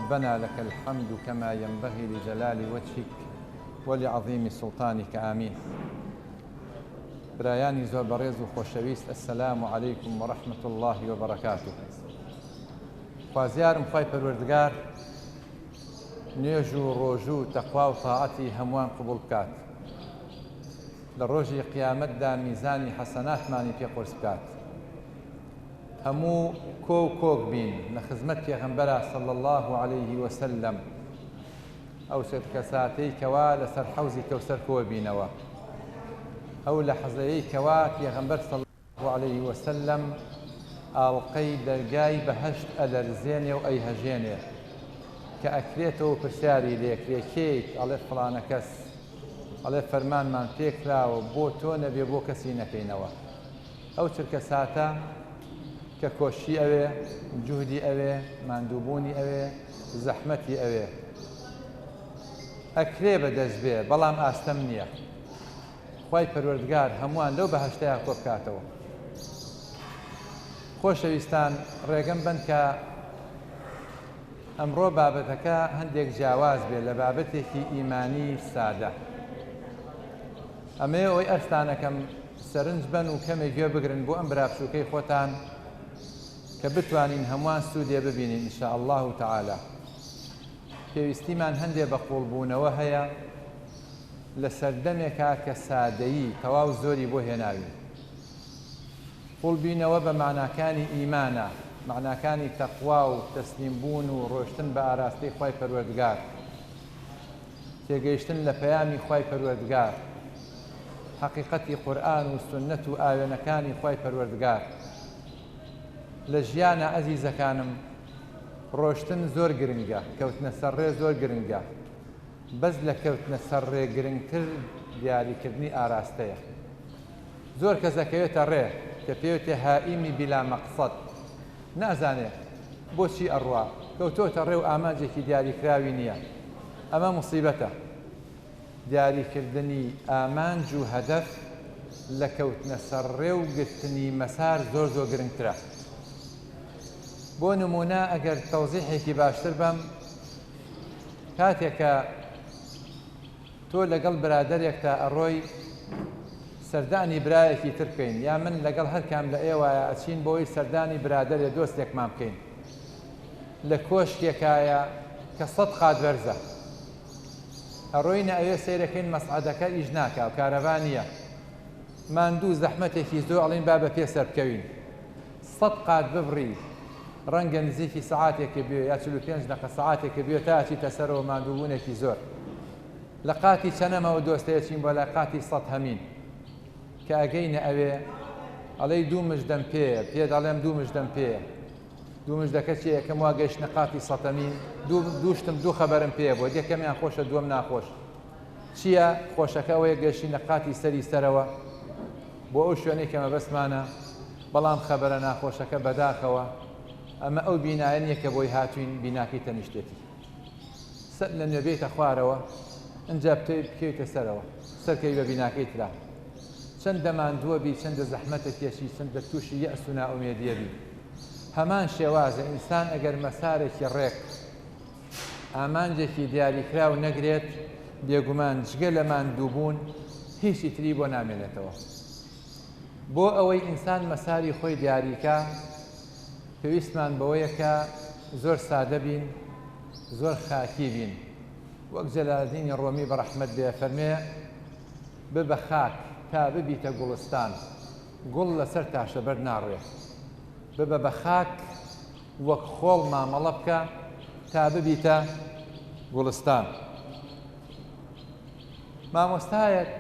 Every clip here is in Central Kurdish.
ربنا لك الحمد كما ينبغي لجلال وجهك ولعظيم سلطانك آمين. برایانی زۆر بەڕێز و خۆشەویست، ئەسسەلام عەلەیکم وەڕەحمەت الله وبەرەکاتوه. خوازیارم خوای پەروەردگار نوێژ و ڕۆژوو و تەقوا و تاعەتی هەمووان قبوڵ بکات، لە ڕۆژی قیامەتدا میزانی حەسەناتمانی پێ قورس بکات، هەموو کۆ و کۆک بین لە خزمەت پێغەمبەرە صلی الله عەلەیه وسەلەم، ئەو کەساتەی کەوا لەسەر حەوزی کەوسەر کۆ بینەوە، ئەو لە حەزەیەی کەوا پێغەمبەر صلی الله عەلەیه وسەلەم ئاڵقەی دەرگای بەهەشت ئەلەرزێنێ و ئەیهەژێنێ کە ئەکرێتەوە پرسیاری لێکرێ کێیت؟ ئەڵێ فڵانە کەس، ئەڵێ فەرمانمان پێکراوە بۆ تۆ نەبێ بۆ کەسی نەکەینەوە. ئەو چرکە ساتە کە کۆشی ئەوێ، جوهدی ئەوێ، ماندووبوونی ئەوێ، زەحمەتی ئەوێ، ئەکرێ بەدەست بێ بەڵام ئاستەم نییە. خوای پەروەردگار هەمووان لەو بەهەشتەیە کۆ بکاتەوە. خۆشەویستان، ڕێگەم بن کە ئەمڕۆ بابەتەکە هەندێک جیاواز بێ لە بابەتێکی ئیمانی سادە. ئەمەیە ئەوەی ئەرستانەکەم سەرنج بن و کەمێک گوێ بگرن بۆ ئەم برابچووکەی خۆتان کە بتوانین هەمووان سوودێ ببینین ئینشاء الله تعالی. پێویستیمان هەندێ بە قوڵبوونەوە هەیە لە سەردەمێکا کە سادەیی تەواو زۆری بۆ هێناوی. قوڵبینەوە بە معناکانی ئیمانە، معناکانی تەقوا و تەسلیمبوون و ڕۆشتن بە ئاراستەی خوای پەروەردگار، تێگەیشتن لە پەیامی خوای پەروەردگار، حەقیقەتی قورئان و سوننەت و ئاوێنەکانی خوای پەروەردگار. لە ژیانە ئەزیزەکانم ڕۆشتن زۆر گرنگە، کەوتنە سەر ڕێ زۆر گرنگە، بەس لە کەوتنە سەر ڕێ گرنگتر دیاریکردنی ئاراستەیە. زۆر کەس دەکەوێتە ڕێ کە پێوتێ هائیمی بلا مەقسەد، نازانێ بۆچی ئەڕوا، کەوتۆتە ڕێ و ئامانجێکی دیاریکراوی نییە. ئەمە موسیبەتە. دیاریکردنی ئامانج و هەدەف لە کەوتنە سەر ڕێ و گرتنی مەسار زۆر زۆر گرنگترە. بۆ نمونە ئەگەر تەوزیحێکی باشتر بەم، کاتێکە تۆ لەگەڵ برادەرێکتا ئەڕۆی سەردانی برایەکی تر بکەین، یا من لەگەڵ هەر کام لە ئێوایە ئەچین بۆی سەردانی برادەرێ دۆستێکمان بکەین لە کۆشکێکایە کە 100 قات بەرزە، ئەڕۆینە ئەوێ سەیرەکەین مەسعەدەکە ئیش ناکا و کارەبا نییە، ماندوو زەحمەتێکی زۆر ئەڵین با بە پێسەر بکەوین، 100 قات ببڕی، ڕەنگە نزیکی سەعاتێکی بێ یا 45 دقە سەعاتێکی بێ تا ئەچیتە سەرەوە ماندووبوونێکی زۆر. لە قاتی چەنەمەوە دۆستەیەچین بۆ لە قاتی 100 هەمین کە ئەگەینە ئەوێ ئەڵێی دوو مژدەم پێیە، پێ دەڵێم دوو مژدەم پێیە، دوو مژدەکە چی یەکەم وا گەیشتنە قاتی 100 هەمین، دووشتم دوو خەبەرم پێیە بۆ یەکەمیان خۆشە دووەم ناخۆش. چییە خۆشەکە ئەوەیە گەیشتنە قاتی سەری سەرەوە بۆ ئەو شوێنەی کە مەبەستمانە، بەڵام خەبەرە ناخۆشەکە بەداخەوە. ئەمە ئەو بینایە نییە کە بۆی هاتوین بیناکەی تەنیشتێتی، سەر لە نوێبێتە خوارەوە ئەنجا بکەویتە سەرەوە، سەرکەوی بە بیناکەی ترا. چەندە ماندووە بی، چەندە زەحمەتە کێشی، چەندە تووشی یەئس و نائومێدیە بی. هەمان شێوازە ئینسان ئەگەر مەسارێکی ڕێک ئامانجێکی دیاریکراو نەگرێت، بێگومان جگە لە ماندووبوون هیچی تری بۆ نامێنێتەوە. بۆ ئەوەی ئینسان مەساری خۆی دیاریکە، پێویستمان بەوەیە کە زۆر سادە بین، زۆر خاکی بین. وەک جەلالەدینی ڕۆمی بەڕەحمەت بێ فەرمێ ببە خاک تا ببیتە گوڵستان، گوڵ لەسەر تاشەبەر ناڕێ. ببە بە خاک وەک خۆڵ مامەڵە بکە تا ببیتە گوڵستان. مامۆستایەک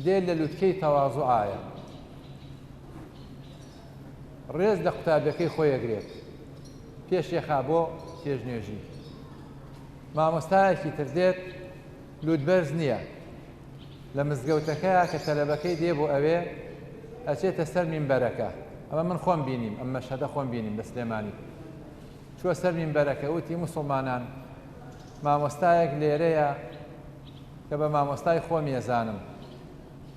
دێ لە لووتکەی تەواضوعایە، ڕێز لە قوتابەکەی خۆیەگرێت، پێشێخا بۆ پێشنێژی. مامۆستایەکی تر دێت لووتبەرز نییە، لە مزگەوتەکەیە کە تەلەبەکەی دێ بۆ ئەوێ ئەچێتە سەر مینبەرەکە. ئەمە من خۆم بینیم، ئەم مەشهەدە خۆم بینیم لە سلێمانی. چووە سەر مینبەرەکە وتی موسڵمانان، مامۆستایەک لێرەیە کە بە مامۆستای خۆم ێزانم،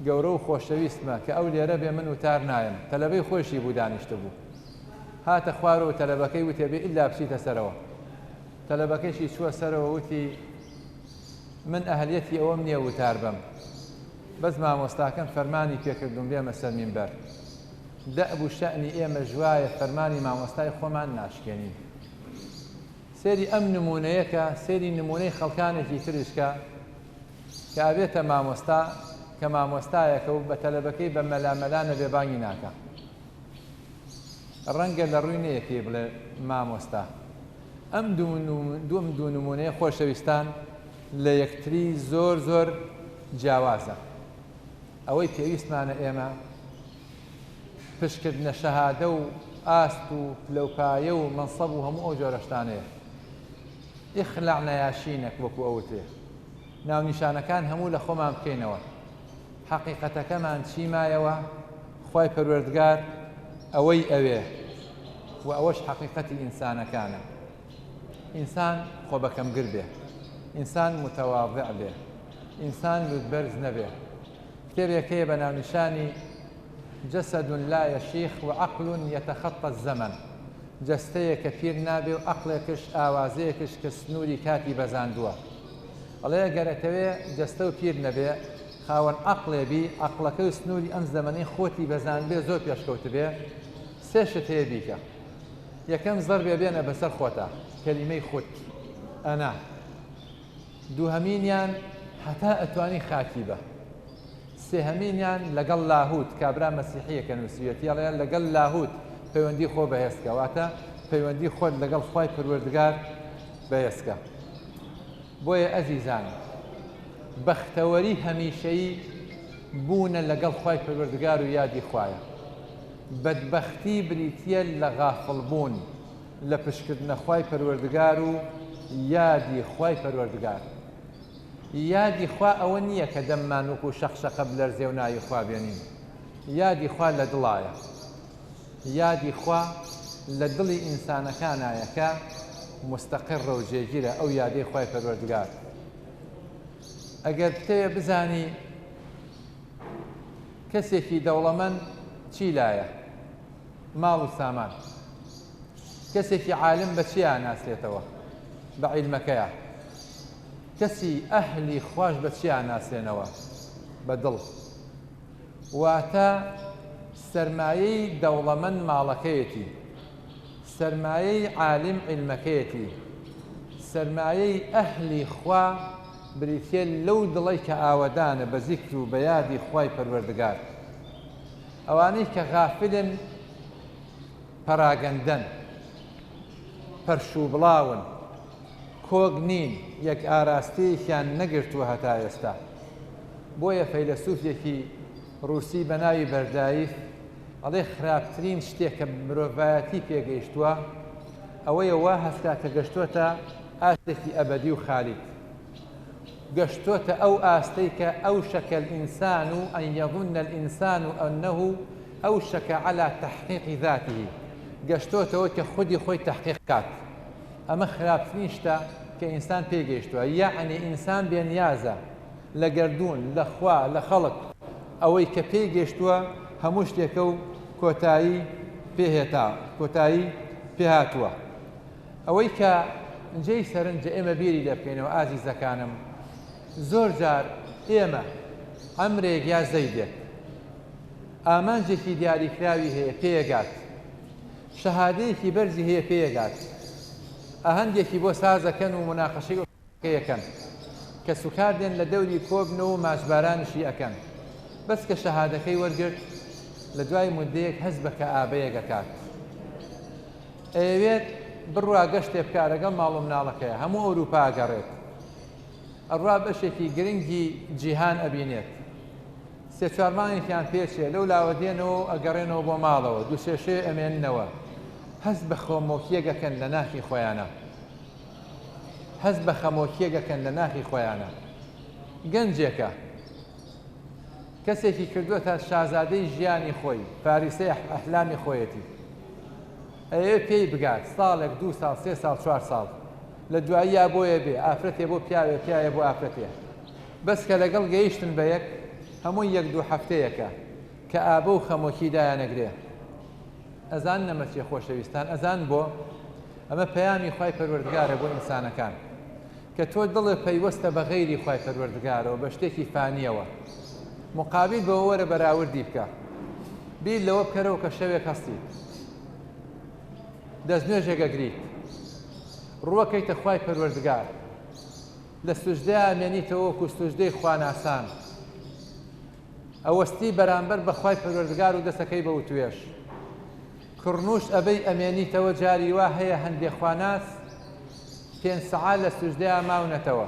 گەورە و خۆشەویستمە کە ئەو لێرە بێ من وتار نایم. تەلەبەی خۆشی بوو دانیشتە بوو، هاتە خوار و تەلەبەکەی وتێ بێ ئیلا بچیتە سەرەوە. تەلەبەکەیشی چووە سەرەوە وتی من ئەهلیەتی ئەوەم نییە وتار بم بەس مامۆستاکەم فەرمانی پێکردوم بێمە سەر مینبەر دەئب و شەئنی ئێمە ژوایە فەرمانی مامۆستای خۆمان ناشکێنین سێری ئەم نمونەیەکە سێری نمونەی خەڵکانێکی تریشکە کە ئابێتە مامۆستا کە مامۆستایەکە و بە تەلەبەکەی بە مەلامەلانە بێبانگی ناکە ڕەنگە لە ڕووی نەیە پێ بڵێ مامۆستا ئەم دوو نمونەیە خۆشەویستان لە یەکتری زۆر زۆر جیاوازە ئەوەی پێویستمانە ئێمە پشتکردنە شەهادە و ئاست و لەوپایە و مەنسەب و هەموو ئەو جۆرە شتانەیە ئیخلع نەیاشینەک وەکو ئەوتێ ناونیشانەکان هەموو لە خۆمان بکەینەوە حەقیقەتەکەمان چیمایەوە خوای پەروەردگار ئەوەی ئەوێ و ئەوەش حەقیقەتی ئینسانەکانە ئینسان خۆ بەکەمگر بێ ئینسان متەواضع بێ ئینسان لوتبەرز نەبێ کتێبێک هەیە بە ناونیشانی جەسەد لا یەشیخ و عەقل یەتەخەطە الزەمەن جەستەیە کە پیر نابێ و عەقڵێکش ئاوازەیەکش کە سنووری کاتی بەزاندووە ئەڵێ گەرەتەوێ جەستە و پیر نەبێ خاوەن عەقڵێ بی عەقڵەکە و سنووری ئەم زەمەنەی خۆتی بەزان بێ زۆر پێشکەوت بێ سێ شت هەیە بیکە یەکەم زەربێ بێنە بەسەر خۆتە کەلیمەی خۆت ئەنا دووهەمینیان هەتا ئەتوانی خاکی بە سێهەمینیان لەگەڵ لاهوت کابرا مەسیحیەکە نووسیەتیڵیان لەگەڵ لاهوت پەیوەندی خۆ بەهێزکە واتە پەیوەندی خۆت لەگەڵ خوای پەروەردگار بەهێزکە بۆیە ئەزیزان بەختەوەری هەمیشەیی بوونە لەگەڵ خوای پەروەردگار و یادی خوایە بەدبەختی بریتیە لە غافڵبوون لە پشتکردنە خوای پەروەردگار و یادی خوای پەروەردگار یادی خوا ئەوە نییە کە دەممان وەکو شەقشەقە بلەرزێ و ناوی خوا بێنین یادی خوا لە دڵایە یادی خوا لە دڵی ئینسانەکانایە کە مستەقڕە و جێگیرە ئەو یادەی خوای پەروەردگار ئەگەر بتەوێ بزانی کەسێکی دەوڵەمەند چی لایە ماڵ و سامان کەسێکی عالم بە چیان ناسێتەوە بە عیلمەکەیە کەسی ئەهلی خوش بە چیان ناسێنەوە بە دڵ واتە سەرمایەی دەوڵەمەند ماڵەکەیەتی سەرمایەی عالم عیلمەکەیەتی سەرمایەی ئەهلی خوا بریتێ لەو دڵی کە ئاوەدانە بە زیکر و بە یادی خوای پەروەردگار ئەوانەی کە غافلن پەراگەندەن پەرشوبڵاون کۆگ نین یەک ئاراستەیەکیان نەگرتووە هەتا ئێستا بۆیە فەیلسوفێکی ڕووسی بە ناوی بەردایف ئەڵێ خراپترین شتێک کە مرۆڤایەتی پێگەیشتووە ئەوەیە وا هەستا کە گەشتوۆتە ئاستێکی ئەبەدی و خالید گەشتوۆتە ئەو ئاستەی کە ئەوشەکە الئینسان ئەن یەظن الئینسان ئەنەه ئەوشەکە عەلا تەحقیقی ذاته گەشتوۆتەوە کە خودی خۆی تەحقیق کات ئەمە خراپترین شتە کە ئینسان پێگەیشتووە یعنی ئینسان بێنیازە لە گەردوون لە خوا لە خەڵک ئەوەی کە پێگەیشتووە هەموو شتێکە و کۆتایی پێهێتا کۆتایی پێهاتووە ئەوەی کە جێی سەرنجە ئێمە بیری لێ بکەینەوە ئازیزەکانم زۆر جار ئێمە ئەمرێک یا زەیدێک ئامانجێکی دیاریکراوی هەیە پێگات شەهادەیەکی بەرزی هەیە پێگات ئەهەندێکی بۆ سازەکەن و مناقەشەی یەکەن کە سوکار دێن لە دەوری کۆبنەوە و ماچبارانشی ئەەکەن بەس کە شەهادەکەی وەرگرت لە دوای مودەیەک هەز بە کە ئابەیەکەکات ئەوێت بڕوا گەشتێ بکە لەگەڵ ماڵ و مناڵەکەیە هەموو ئەوروپا ئەگەڕێت ئەڕوا بەشێکی گرنگی جیهان ئەبینێت سێ چوارمانێکیان پێچێ لەو لاوە دێنەوە ئەگەڕێنەوە بۆ ماڵەوە دوو سێشێ ئەمێننەوە هەست بە خۆمۆکیەگەکەن لە ناخی خۆیانە هەست بە خەمۆکیەگەکەن لە ناخی خۆیانە گەنجێکە کەسێکی کردووەتە شازادەی ژیانی خۆی پاریسەی ئەحلامی خۆیەتی ئەوێ پێی بگات ساڵێک 2 ساڵ 3 ساڵ 4 ساڵ لە دواییە بۆیە بێ ئافرەتێ بۆ پیاوێ پیاوێ بۆ ئافرەتێ بەس کە لەگەڵ گەیشتن بە یەک هەموو 1-2 هەفتەیەکە کە ئابە و خەمۆکی دایانەگرێ ئەزان نەمەچێ خۆشەویستان ئەزان بۆ ئەمە پەیامی خوای پەروەردگارە بۆ ئینسانەکان کە تۆ دڵێ پەیوەستە بە غەیری خوای پەروەردگارەوە بە شتێکی فانیەوە مقابل بەوە وەرە بەراوردی بکە بیر لەوە بکەرەوە کە شەوێک هەستیت دەستنوێژێک ئەگریت ڕووەکەیتە خوای پەروەردگار لە سوژدەیە ئەمێنیتەوە وەکو سوژدەی خواناسان ئەوەستی بەرامبەر بە خوای پەروەردگار و دەسەکەی بە وتوێژ کڕنوش ئەبەی ئەمێنیتەوە جاری وا هەیە هەندێک خواناس 5 سەعات لە سوژدەیە ماونەتەوە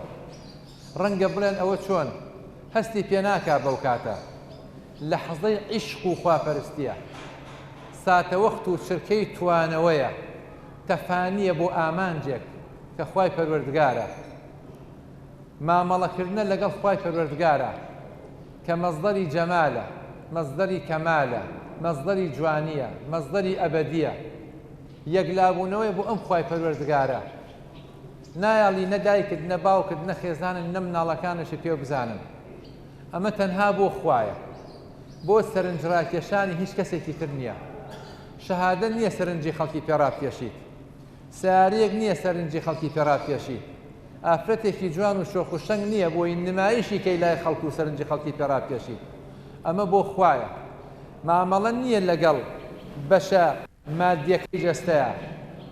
ڕەنگە بڵێن ئەوە چۆن هەستی پێ ناکا بەو کاتە لەحظەی عیشق و خواپەرستیە ساتە وەخت و چرکەی توانەوەیە تەفانیە بۆ ئامانجێک کە خوای پەروەردگارە مامەڵەکردنە لەگەڵ خوای پەروەردگارە کە مەزدەری جەمالە مەزدەری کەمالە مەزدەری جوانیە مەزدەری ئەبەدیە یەکلابوونەوەی بۆ ئەم خوای پەروەردگارە نایاڵی نەدایکت نە باوکت نە خێزانن نە مناڵەکانشی پێ بزانن ئەمە تەنها بۆ خوایە بۆ سەرنجڕاکێشانی هیچ کەسێکی تر نییە شەهادە نییە سەرنجی خەڵکی پێڕاپێشیت سیارەیەک نییە سەرنجی خەڵکی پێڕاپێشیت ئافرەتێکی جوان و شۆخ و شەنگ نییە بۆی نمایشی کەی لای خەڵک و سەرنجی خەڵکی پێڕاپێشیت ئەمە بۆ خوایە مامەڵە نییە لەگەڵ بەشە مادیەکەی جەستەیە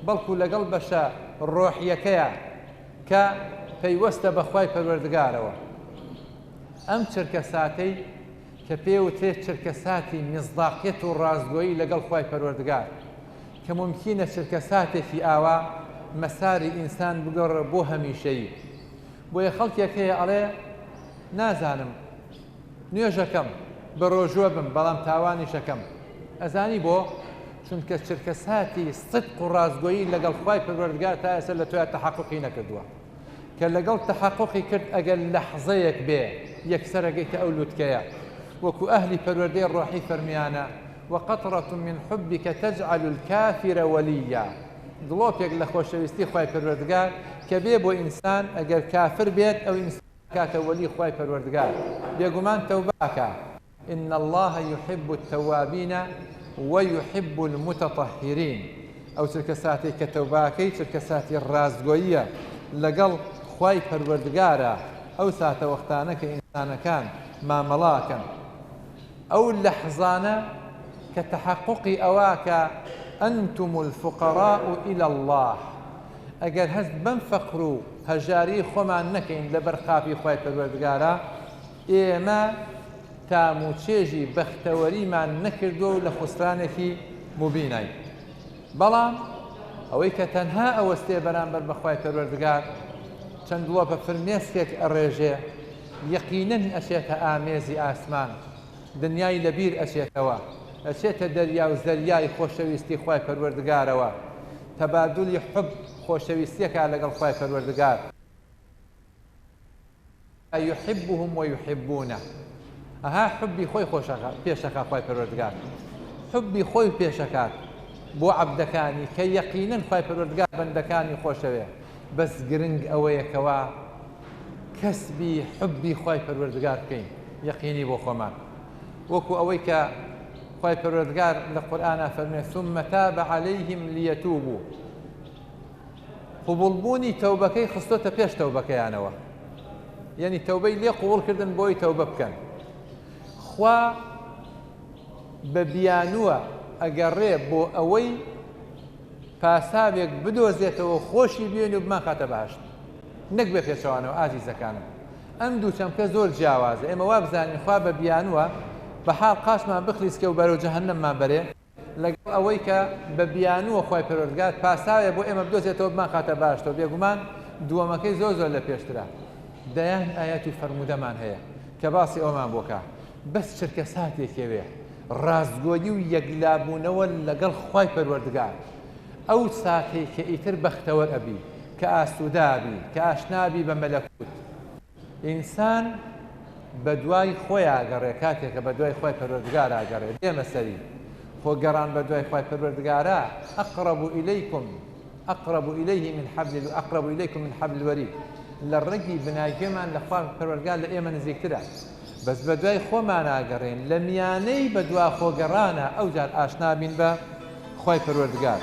بەڵکو لەگەڵ بەشە ڕۆحیەکەیە کە پەیوەستە بە خوای پەروەردگارەوە ئەم چرکە ساتەی کە پێوترێت چرکە ساتی مزداقیەت و ڕازگۆیی لەگەڵ خوای پەروەردگار کە ممکینە چرکە ساتێکی ئاوا مەساری ئینسان بگەڕێ بۆ هەمیشەیی بۆیە خەڵکێک هەیە ئەڵێ نازانم نوێژەکەم بە ڕۆژوە بم بەڵام تاوانی شەکەم ئەزانی بۆ چونکە چرکە ساتی صدق و ڕازگۆیی لەگەڵ خوای پەروەردگار تا ئێستا لە تۆیان تەحەققی نەکردووە کە لەگەڵ تەحەققی کرد ئەگەر لەحظەیەک بێ یەکسەر ئەگەیتە ئەو لووتکەیە وەکو ئەهلی پەروەردەی ڕۆحی فەرمیانە وقطرة من حبك تجعل الكافر وليا دڵۆپێک لە خۆشەویستی خوای پەروەردگار کە بێ بۆ ئینسان ئەگەر کافر بێت ئەو ئینسان کاتە وەلی خوای پەروەردگار بێگومان تەوباکە إن الله يحب التوابين ويحب المتطهرين ئەو چرکە ساتێک کە تەوباکەی چرکە ساتی ڕازگۆییە لەگەڵ خوای پەروەردگارە ئەو ساتە وەختانە کە ئینسانەکان مامەڵاکەن ئەو لەحظانە کە تەحەققی ئەوە کە أنتم الفقراء إلى الله ئەگەر هەست بەم فەقر و هەژاری خۆمان نەکەین لەبەر خاپی خوای پەروەردگارە ئێمە تاموچێژی بەختەوەریمان نەکردووە و لە خوسترانێکی مبینای بەڵام ئەوەی کە تەنها ئەوەستێ بەرامبەر بە خوای پەروەردگار چەند لۆپە فرمێسکێک ئەڕێژێ یەقینەن ئەچێتە ئامێزی ئاسمان دنیای لەبیر ئەچێتەوە ئەچێتە دەریا و زەریای خۆشەویستی خوای پەروەردگارەوە تەبادولی حب خۆشەویستیەکە لەگەڵ خوای پەروەردگار يحبهم ويحبونه ئەها حبی خۆی پێشەکە خوای پەروەردگار حبی خۆی پێشەکات بۆ عەبدەکانی کە یەقینەن خوای پەروەردگار بەندەکانی خۆشەوێ بەس گرنگ ئەوەیەکەوە کەسبی حبی خوای پەروەردگار بکەین یەقینی بۆ خۆمان وەکو ئەوەی کە خوای پەروەردگار لە قورئانە فەرمێ ثم تاب عليهم ليتوبوا قبولبوونی تەوبەکەی خستۆتە پێش تەوبەکەیانەوە یعنی تەوبەی لێ قبولکردن بۆی تەوبە بکەن خوا بە بیانووە ئەگەڕێ بۆ ئەوەی پاساوێک بدۆزێتەوە خۆشی بێن و بمان خاتە باشت نەک بێ پێچەوانەوە ئازیزەکانم ئەم دوو چەمکە زۆر جیاوازە ئێمە وا بزانین خوا بە بیانووە بە حاڵ قاشمان بخلیسکە و بەرەو جەهەنەممان بەرێ لەگەڵ ئەوەی کە بە بیانووە خوای پەروەردگار پاساوێ بۆ ئێمە بدۆزێتەوە بمان خاتە باشتەوە بێگومان دووەمەکەی زۆر زۆر لە پێشترە دەیان ئاەت و فەرمودەمان هەیە کە باسی ئەومان بۆکە بەس چرکە ساتێکەوێ ڕازگۆیی و یەکلابوونەوە لەگەڵ خوای پەروەردگار ئەو ساتێک کە ئیتر بەختەوە ئەبی کە ئاسوودابی کە ئاشنابی بە مەلەکوت ئینسان بە دوای خۆی ئاگەڕێ کاتێکە بە دوای خوای پەروەردگار ئاگەڕێ دێمە سەری خۆ گەڕان بە دوای خوای پەروەردگارە أقرب إليه من حبل الوريد لە ڕێگی بناگێمان لە خوای پەروەردگار لە ئێمە نزیکترە بەس بە دوای خۆمان ئاگەڕێن لە میانەی بە دوا خۆگەڕانە ئەوجار ئاشنابین بە خوای پەروەردگار